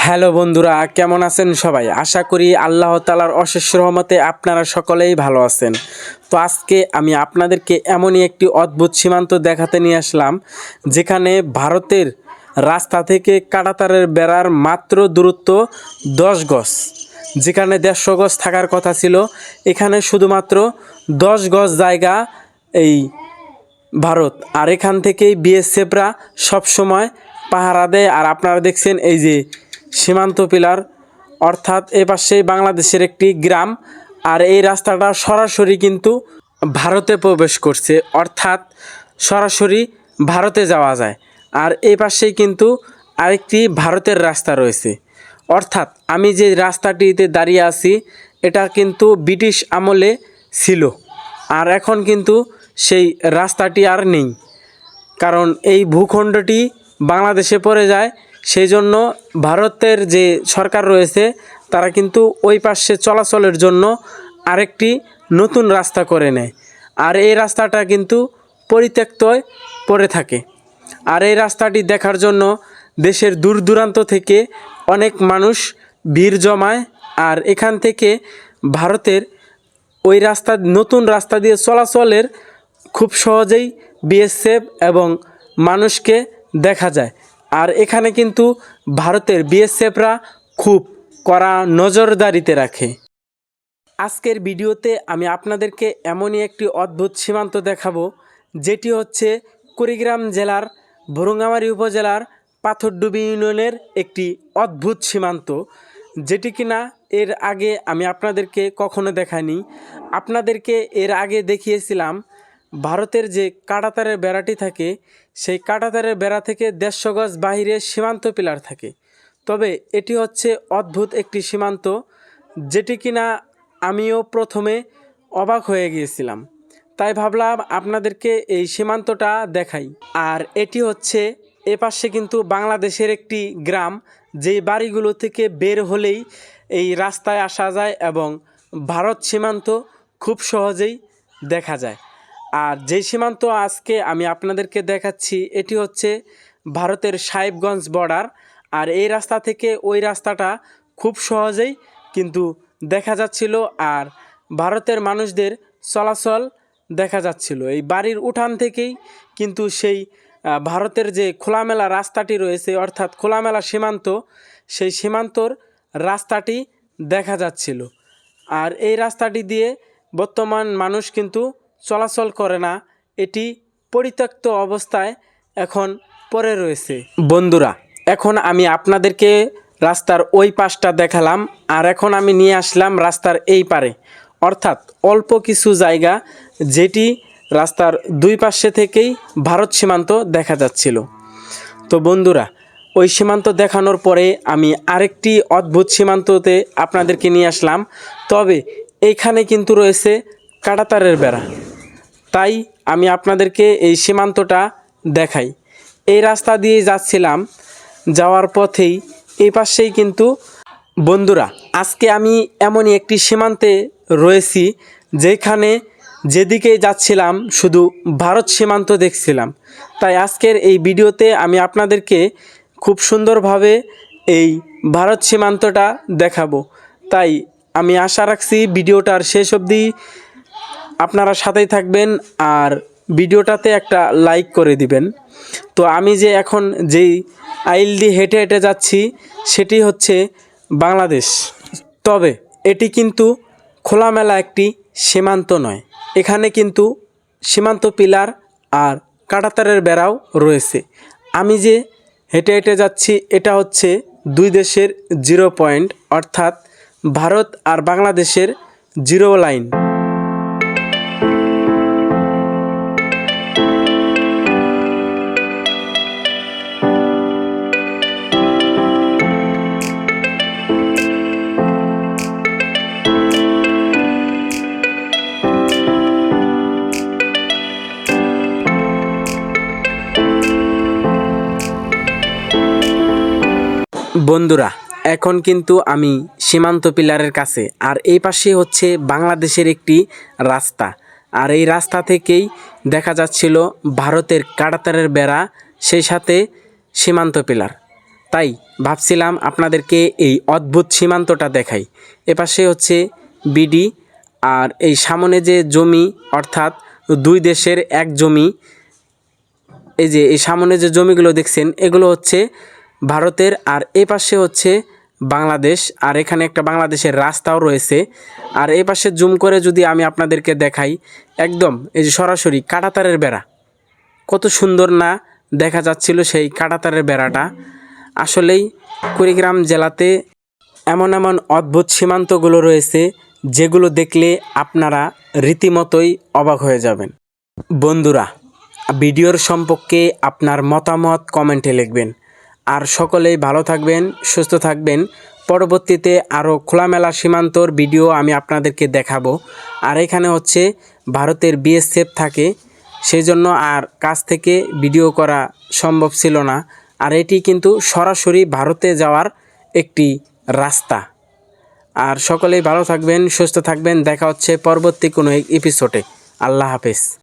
Hello বন্ধুরা, কেমন আছেন সবাই? আশা করি আল্লাহ তাআলার অশেষ রহমতে আপনারা সকলেই ভালো আছেন। তো আজকে আমি আপনাদেরকে এমনই একটি অদ্ভুত সীমান্ত দেখাতে নিয়ে আসলাম, যেখানে ভারতের রাস্তা থেকে কাঁটাতারের বেড়ার মাত্র দূরত্ব 10 গজ। যেখানে 150 গজ থাকার কথা ছিল, এখানে শুধুমাত্র 10 গজ জায়গা এই ভারত। আর এখান থেকেই বিএসএফরা সবসময় পাহারা দেয়। আর আপনারা দেখছেন এই যে সীমান্ত পিলার, অর্থাৎ এ পাশেই বাংলাদেশের একটি গ্রাম। আর এই রাস্তাটা সরাসরি কিন্তু ভারতে প্রবেশ করছে, অর্থাৎ সরাসরি ভারতে যাওয়া যায়। আর এই পাশেই কিন্তু আরেকটি ভারতের রাস্তা রয়েছে, অর্থাৎ আমি যে রাস্তাটিতে দাঁড়িয়ে আছি এটা কিন্তু ব্রিটিশ আমলে ছিল। আর এখন কিন্তু সেই রাস্তাটি আর নেই, কারণ এই ভূখণ্ডটি বাংলাদেশে পড়ে যায়। সেই জন্য ভারতের যে সরকার রয়েছে তারা কিন্তু ওই পাশে চলাচলের জন্য আরেকটি নতুন রাস্তা করে নেয়। আর এই রাস্তাটা কিন্তু পরিত্যক্ত পড়ে থাকে। আর এই রাস্তাটি দেখার জন্য দেশের দূর দূরান্ত থেকে অনেক মানুষ ভিড় জমায়। আর এখান থেকে ভারতের ওই রাস্তা, নতুন রাস্তা দিয়ে চলাচলের খুব সহজেই বিএসএফ এবং মানুষকে দেখা যায়। আর এখানে কিন্তু ভারতের বিএসএফরা খুব কড়া নজরদারিতে রাখে। আজকের ভিডিওতে আমি আপনাদেরকে এমনই একটি অদ্ভুত সীমান্ত দেখাবো, যেটি হচ্ছে কুড়িগ্রাম জেলার ভুরুঙ্গামারী উপজেলার পাথরডুবি ইউনিয়নের একটি অদ্ভুত সীমান্ত, যেটি কিনা এর আগে আমি আপনাদেরকে কখনো দেখাইনি। আপনাদেরকে এর আগে দেখিয়েছিলাম ভারতের যে কাঁটাতারের বেড়াটি থাকে, সেই কাঁটাতারের বেড়া থেকে 150 গজ বাহিরে সীমান্ত পিলার থাকে। তবে এটি হচ্ছে অদ্ভুত একটি সীমান্ত, যেটি কিনা আমিও প্রথমে অবাক হয়ে গিয়েছিলাম। তাই ভাবলাম আপনাদেরকে এই সীমান্তটা দেখাই। আর এটি হচ্ছে এপাশে কিন্তু বাংলাদেশের একটি গ্রাম, যেই বাড়িগুলো থেকে বের হলেই এই রাস্তায় আসা যায় এবং ভারত সীমান্ত খুব সহজেই দেখা যায়। আর যেই সীমান্ত আজকে আমি আপনাদেরকে দেখাচ্ছি এটি হচ্ছে ভারতের সাহেবগঞ্জ বর্ডার। আর এই রাস্তা থেকে ওই রাস্তাটা খুব সহজেই কিন্তু দেখা যাচ্ছিল। আর ভারতের মানুষদের চলাচল দেখা যাচ্ছিল এই বাড়ির উঠান থেকেই। কিন্তু সেই ভারতের যে খোলামেলা রাস্তাটি রয়েছে, অর্থাৎ খোলামেলা সীমান্ত, সেই সীমান্তর রাস্তাটি দেখা যাচ্ছিল। আর এই রাস্তাটি দিয়ে বর্তমান মানুষ কিন্তু চলাচল করে না, এটি পরিত্যক্ত অবস্থায় এখন পড়ে রয়েছে। বন্ধুরা, এখন আমি আপনাদেরকে রাস্তার ওই পাশটা দেখালাম, আর এখন আমি নিয়ে আসলাম রাস্তার এই পারে, অর্থাৎ অল্প কিছু জায়গা যেটি রাস্তার দুই পাশে থেকেই ভারত সীমান্ত দেখা যাচ্ছিল। তো বন্ধুরা, ওই সীমান্ত দেখানোর পরে আমি আরেকটি অদ্ভুত সীমান্ততে আপনাদেরকে নিয়ে আসলাম। তবে এইখানে কিন্তু রয়েছে কাঁটাতারের বেড়া, তাই আমি আপনাদেরকে এই সীমান্তটা দেখাই। এই রাস্তা দিয়ে যাচ্ছিলাম, যাওয়ার পথেই এই পাশেই কিন্তু বন্ধুরা আজকে আমি এমনই একটি সীমান্তে রয়েছি, যেখানে যেদিকেই যাচ্ছিলাম শুধু ভারত সীমান্ত দেখছিলাম। তাই আজকের এই ভিডিওতে আমি আপনাদেরকে খুব সুন্দরভাবে এই ভারত সীমান্তটা দেখাবো। তাই আমি আশা রাখছি ভিডিওটার শেষ অবধি আপনারা সাথেই থাকবেন আর ভিডিওটাতে একটা লাইক করে দিবেন। তো আমি যে এখন যেই আইল দিয়ে হেঁটে হেঁটে যাচ্ছি সেটি হচ্ছে বাংলাদেশ। তবে এটি কিন্তু খোলামেলা একটি সীমান্ত নয়, এখানে কিন্তু সীমান্ত পিলার আর কাঁটাতারের বেড়াও রয়েছে। আমি যে হেঁটে হেঁটে যাচ্ছি এটা হচ্ছে দুই দেশের জিরো পয়েন্ট, অর্থাৎ ভারত আর বাংলাদেশের জিরো লাইন। বন্ধুরা, এখন কিন্তু আমি সীমান্ত পিলারের কাছে, আর এই পাশে হচ্ছে বাংলাদেশের একটি রাস্তা। আর এই রাস্তা থেকেই দেখা যাচ্ছিল ভারতের কাঁটাতারের বেড়া, সেই সাথে সীমান্ত পিলার। তাই ভাবছিলাম আপনাদেরকে এই অদ্ভুত সীমান্তটা দেখাই। এপাশে হচ্ছে বিডি, আর এই সামনে যে জমি, অর্থাৎ দুই দেশের এক জমি। এই যে এই সামনে যে জমিগুলো দেখছেন এগুলো হচ্ছে ভারতের, আর এই পাশে হচ্ছে বাংলাদেশ, আর এখানে একটা বাংলাদেশের রাস্তাও রয়েছে। আর এই পাশে জুম করে যদি আমি আপনাদেরকে দেখাই, একদম এই যে সরাসরি কাঁটাতারের বেড়া, কত সুন্দর না দেখা যাচ্ছিল সেই কাঁটাতারের বেড়াটা। আসলেই কুড়িগ্রাম জেলাতে এমন এমন অদ্ভুত সীমান্তগুলো রয়েছে যেগুলো দেখলে আপনারা রীতিমতোই অবাক হয়ে যাবেন। বন্ধুরা, ভিডিওর সম্পর্কে আপনার মতামত কমেন্টে লিখবেন। আর সকলেই ভালো থাকবেন, সুস্থ থাকবেন। পরবর্তীতে আরও খোলামেলা সীমান্তর ভিডিও আমি আপনাদেরকে দেখাবো। আর এখানে হচ্ছে ভারতের বিএসএফ থাকে, সেই জন্য আর কাছ থেকে ভিডিও করা সম্ভব ছিল না। আর এটি কিন্তু সরাসরি ভারতে যাওয়ার একটি রাস্তা। আর সকলেই ভালো থাকবেন, সুস্থ থাকবেন। দেখা হচ্ছে পরবর্তী কোনো এপিসোডে। আল্লাহ হাফেজ।